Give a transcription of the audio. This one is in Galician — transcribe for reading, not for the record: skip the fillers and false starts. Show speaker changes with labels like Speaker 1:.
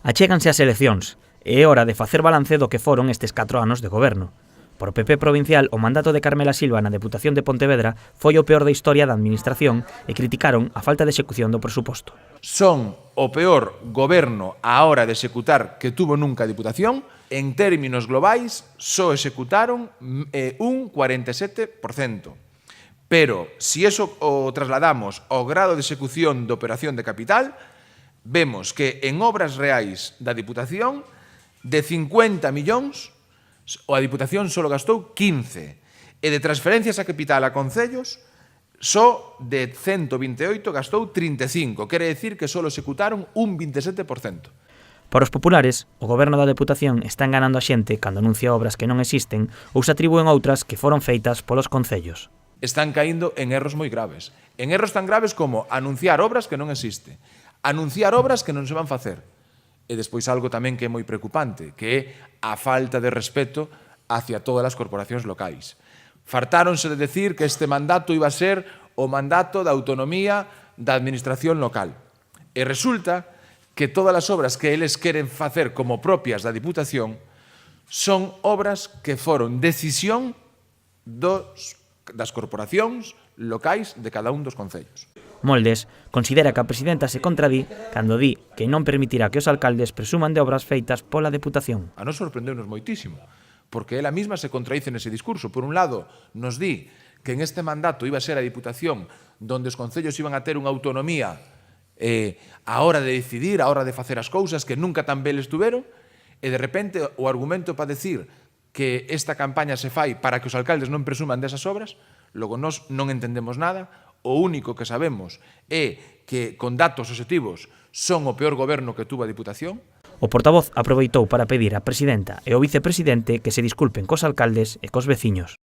Speaker 1: Achéganse as eleccións e é hora de facer balance do que foron estes 4 anos de goberno. Por o PP provincial, o mandato de Carmela Silva na Deputación de Pontevedra foi o peor da historia da administración e criticaron a falta de execución do presuposto.
Speaker 2: Son o peor goberno á hora de executar que tuvo nunca a Diputación. En términos globais, só executaron un 47%. Pero, se iso o trasladamos ao grado de execución de operación de capital, vemos que en obras reais da Diputación, de 50 millóns, a Diputación só gastou 15. E de transferencias a capital a concellos, só de 128 gastou 35. Quere dicir que só executaron un 27%.
Speaker 1: Para os populares, o goberno da Deputación está enganando a xente cando anuncia obras que non existen ou se atribúen outras que foron feitas polos concellos.
Speaker 2: Están caíndo en erros moi graves. En erros tan graves como anunciar obras que non existen, anunciar obras que non se van facer. E despois algo tamén que é moi preocupante, que é a falta de respeto hacia todas as corporacións locais. Fartáronse de decir que este mandato iba a ser o mandato da autonomía da administración local. E resulta que todas as obras que eles queren facer como propias da Diputación son obras que foron decisión das corporacións locais de cada un dos concellos.
Speaker 1: Moldes considera que a presidenta se contradí cando di que non permitirá que os alcaldes presuman de obras feitas pola Deputación.
Speaker 2: A nos sorprendeunos moitísimo, porque ela mesma se contradice nese discurso. Por un lado, nos di que en este mandato iba a ser a Diputación donde os concellos iban a ter unha autonomía a hora de decidir, a hora de facer as cousas que nunca tan ben estuveron, e de repente o argumento para decir que esta campaña se fai para que os alcaldes non presuman desas obras, logo nós non entendemos nada. O único que sabemos é que con datos obxectivos son o peor goberno que tuvo a Diputación.
Speaker 1: O portavoz aproveitou para pedir á presidenta e ao vicepresidente que se disculpen cos alcaldes e cos veciños.